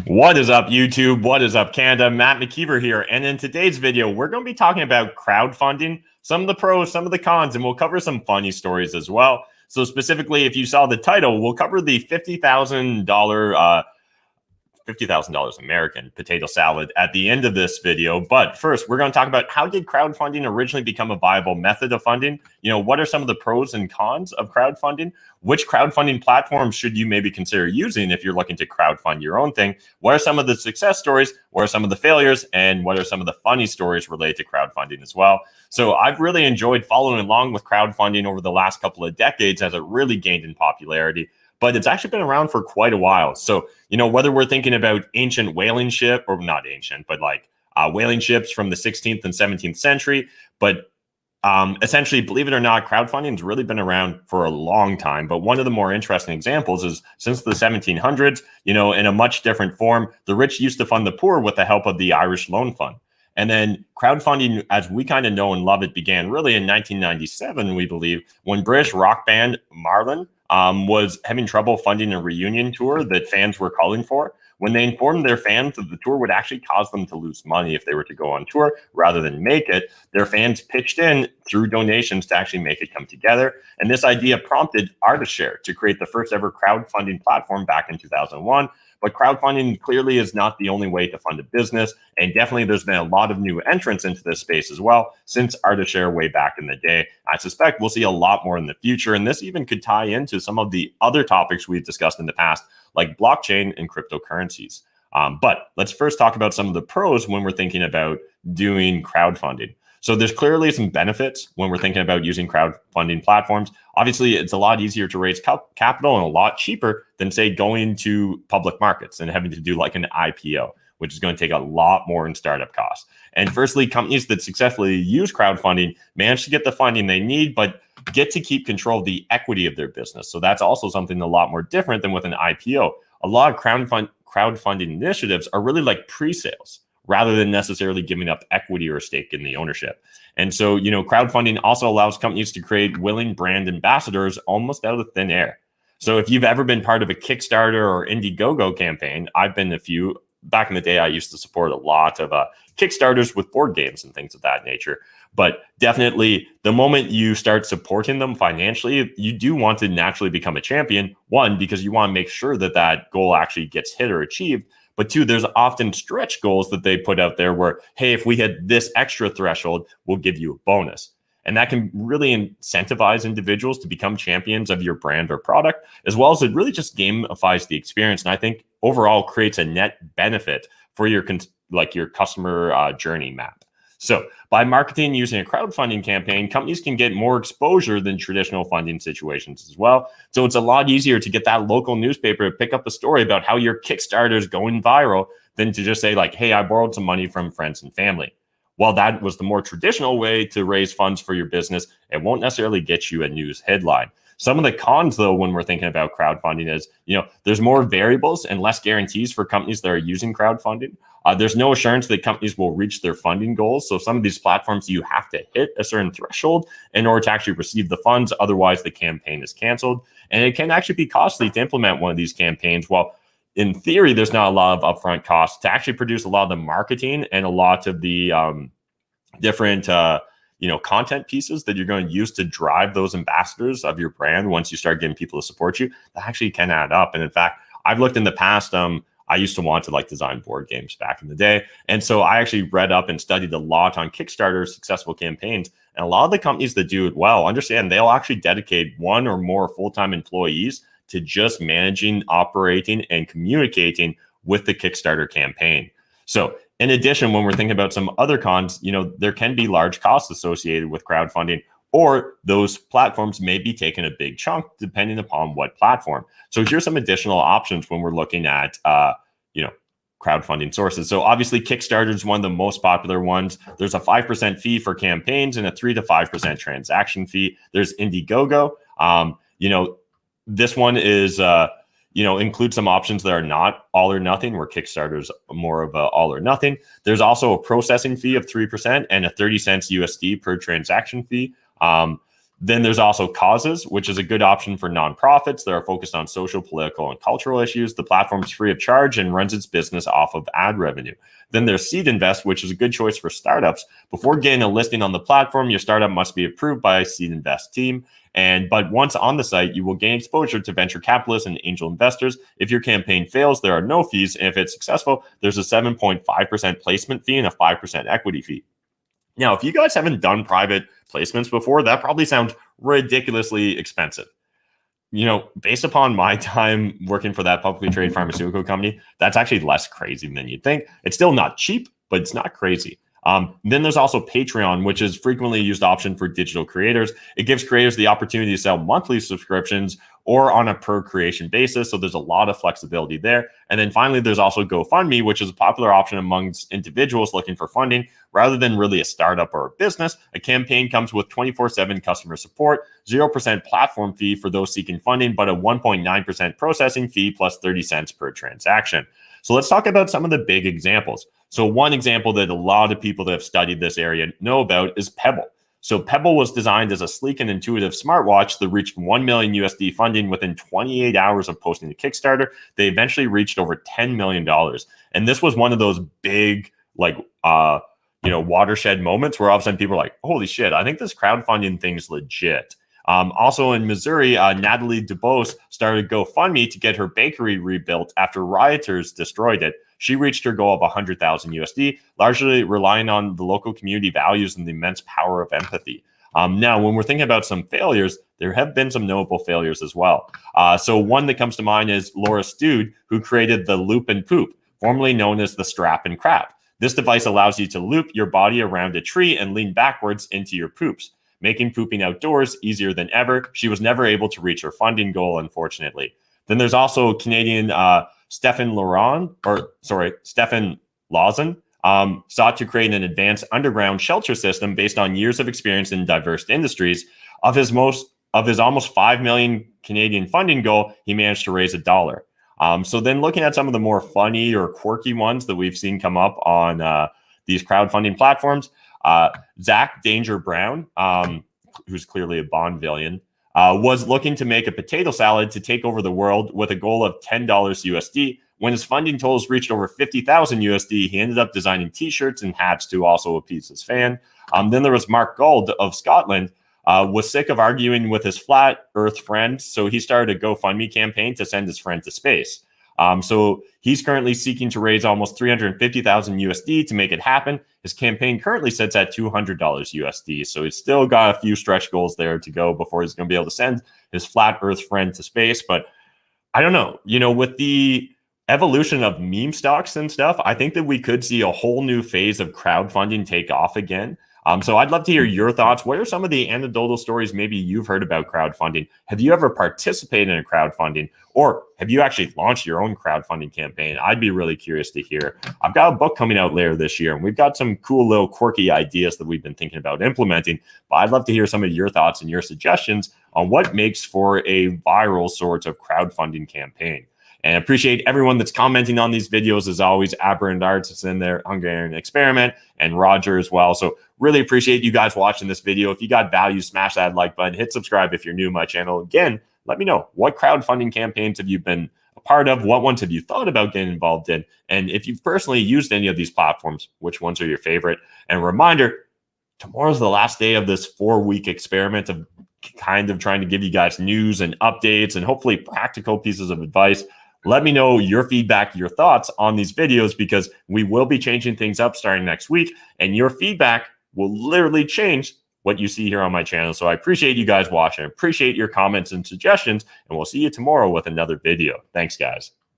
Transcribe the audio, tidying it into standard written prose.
What is up, YouTube? What is up, Canada? Matt McKeever here. And in today's video, we're going to be talking about crowdfunding, some of the pros, some of the cons, and we'll cover some funny stories as well. So specifically, if you saw the title, we'll cover the $50,000 American potato salad at the end of this video. But first, we're going to talk about how did crowdfunding originally become a viable method of funding? What are some of the pros and cons of crowdfunding? Which crowdfunding platforms should you maybe consider using if you're looking to crowdfund your own thing? What are some of the success stories? What are some of the failures? And what are some of the funny stories related to crowdfunding as well? So I've really enjoyed following along with crowdfunding over the last couple of decades as it really gained in popularity. But it's actually been around for quite a while. So, whether we're thinking about ancient whaling ship, or not ancient, but like whaling ships from the 16th and 17th century. But essentially, believe it or not, crowdfunding has really been around for a long time. But one of the more interesting examples is since the 1700s, in a much different form, the rich used to fund the poor with the help of the Irish Loan Fund. And then crowdfunding, as we kind of know and love it, began really in 1997, we believe, when British rock band Marlin was having trouble funding a reunion tour that fans were calling for. When they informed their fans that the tour would actually cause them to lose money if they were to go on tour rather than make it, their fans pitched in through donations to actually make it come together. And this idea prompted ArtistShare to create the first ever crowdfunding platform back in 2001. But crowdfunding clearly is not the only way to fund a business. And definitely there's been a lot of new entrants into this space as well since ArtistShare way back in the day. I suspect we'll see a lot more in the future. And this even could tie into some of the other topics we've discussed in the past, like blockchain and cryptocurrencies. But let's first talk about some of the pros when we're thinking about doing crowdfunding. So there's clearly some benefits when we're thinking about using crowdfunding platforms. Obviously, it's a lot easier to raise capital and a lot cheaper than, say, going to public markets and having to do like an IPO, which is going to take a lot more in startup costs. And firstly, companies that successfully use crowdfunding manage to get the funding they need, but get to keep control of the equity of their business. So that's also something a lot more different than with an IPO. A lot of crowdfunding initiatives are really like pre-sales, rather than necessarily giving up equity or stake in the ownership. And so, crowdfunding also allows companies to create willing brand ambassadors almost out of thin air. So if you've ever been part of a Kickstarter or Indiegogo campaign, I've been a few. Back in the day, I used to support a lot of Kickstarters with board games and things of that nature. But definitely, the moment you start supporting them financially, you do want to naturally become a champion. One, because you want to make sure that that goal actually gets hit or achieved. But two, there's often stretch goals that they put out there where, hey, if we hit this extra threshold, we'll give you a bonus. And that can really incentivize individuals to become champions of your brand or product, as well as it really just gamifies the experience. And I think overall creates a net benefit for your customer journey map. So by marketing using a crowdfunding campaign, companies can get more exposure than traditional funding situations as well. So it's a lot easier to get that local newspaper to pick up a story about how your Kickstarter is going viral than to just say like, hey, I borrowed some money from friends and family. While that was the more traditional way to raise funds for your business, it won't necessarily get you a news headline. Some of the cons, though, when we're thinking about crowdfunding is, there's more variables and less guarantees for companies that are using crowdfunding. There's no assurance that companies will reach their funding goals. So some of these platforms, you have to hit a certain threshold in order to actually receive the funds. Otherwise, the campaign is canceled. And it can actually be costly to implement one of these campaigns. While in theory, there's not a lot of upfront costs to actually produce a lot of the marketing and a lot of the different content pieces that you're going to use to drive those ambassadors of your brand once you start getting people to support you, that actually can add up. And in fact, I've looked in the past, I used to want to design board games back in the day. And so I actually read up and studied a lot on Kickstarter successful campaigns. And a lot of the companies that do it well understand they'll actually dedicate one or more full-time employees to just managing, operating, and communicating with the Kickstarter campaign. So in addition, when we're thinking about some other cons, there can be large costs associated with crowdfunding, or those platforms may be taking a big chunk depending upon what platform. So here's some additional options when we're looking at, crowdfunding sources. So obviously Kickstarter is one of the most popular ones. There's a 5% fee for campaigns and a 3 to 5% transaction fee. There's Indiegogo. This one is, include some options that are not all or nothing, where Kickstarter's more of a all or nothing. There's also a processing fee of 3% and a 30 cents USD per transaction fee. Then there's also Causes, which is a good option for nonprofits that are focused on social, political, and cultural issues. The platform's free of charge and runs its business off of ad revenue. Then there's Seed Invest, which is a good choice for startups. Before getting a listing on the platform, your startup must be approved by a Seed Invest team. But once on the site, you will gain exposure to venture capitalists and angel investors. If your campaign fails, there are no fees. And if it's successful, there's a 7.5% placement fee and a 5% equity fee. Now, if you guys haven't done private placements before, that probably sounds ridiculously expensive. Based upon my time working for that publicly traded pharmaceutical company, that's actually less crazy than you'd think. It's still not cheap, but it's not crazy. Then there's also Patreon, which is frequently used option for digital creators. It gives creators the opportunity to sell monthly subscriptions or on a per creation basis. So there's a lot of flexibility there. And then finally, there's also GoFundMe, which is a popular option amongst individuals looking for funding. Rather than really a startup or a business, a campaign comes with 24/7 customer support, 0% platform fee for those seeking funding, but a 1.9% processing fee plus 30 cents per transaction. So let's talk about some of the big examples. So one example that a lot of people that have studied this area know about is Pebble. So Pebble was designed as a sleek and intuitive smartwatch that reached 1 million USD funding within 28 hours of posting the Kickstarter. They eventually reached over $10 million. And this was one of those big, watershed moments where all of a sudden people are like, holy shit, I think this crowdfunding thing's legit. Also in Missouri, Natalie DuBose started GoFundMe to get her bakery rebuilt after rioters destroyed it. She reached her goal of 100,000 USD, largely relying on the local community values and the immense power of empathy. Now, when we're thinking about some failures, there have been some notable failures as well. So one that comes to mind is Laura Stude, who created the Loop and Poop, formerly known as the Strap and Crap. This device allows you to loop your body around a tree and lean backwards into your poops, making pooping outdoors easier than ever. She was never able to reach her funding goal, unfortunately. Then there's also Canadian Stefan Lawson sought to create an advanced underground shelter system based on years of experience in diverse industries. Of his almost 5 million Canadian funding goal, he managed to raise $1. So then looking at some of the more funny or quirky ones that we've seen come up on these crowdfunding platforms, Zach Danger Brown, who's clearly a Bond villain, was looking to make a potato salad to take over the world with a goal of $10 USD. When his funding totals reached over 50,000 USD, he ended up designing t-shirts and hats to also appease his fan. Then there was Mark Gold of Scotland, was sick of arguing with his flat earth friend, so he started a GoFundMe campaign to send his friend to space. So he's currently seeking to raise almost 350,000 USD to make it happen. His campaign currently sits at $200 USD. So he's still got a few stretch goals there to go before he's going to be able to send his flat earth friend to space. But I don't know, with the evolution of meme stocks and stuff, I think that we could see a whole new phase of crowdfunding take off again. So I'd love to hear your thoughts. What are some of the anecdotal stories maybe you've heard about crowdfunding? Have you ever participated in a crowdfunding, or have you actually launched your own crowdfunding campaign? I'd be really curious to hear. I've got a book coming out later this year, and we've got some cool little quirky ideas that we've been thinking about implementing. But I'd love to hear some of your thoughts and your suggestions on what makes for a viral sort of crowdfunding campaign. And I appreciate everyone that's commenting on these videos. As always, Aberrant Arts is in there, Hungarian Experiment, and Roger as well. So really appreciate you guys watching this video. If you got value, smash that like button, hit subscribe if you're new to my channel. Again, let me know, what crowdfunding campaigns have you been a part of? What ones have you thought about getting involved in? And if you've personally used any of these platforms, which ones are your favorite? And a reminder, tomorrow's the last day of this 4-week experiment of kind of trying to give you guys news and updates and hopefully practical pieces of advice. Let me know your feedback, your thoughts on these videos, because we will be changing things up starting next week, and your feedback will literally change what you see here on my channel. So I appreciate you guys watching. I appreciate your comments and suggestions, and we'll see you tomorrow with another video. Thanks, guys.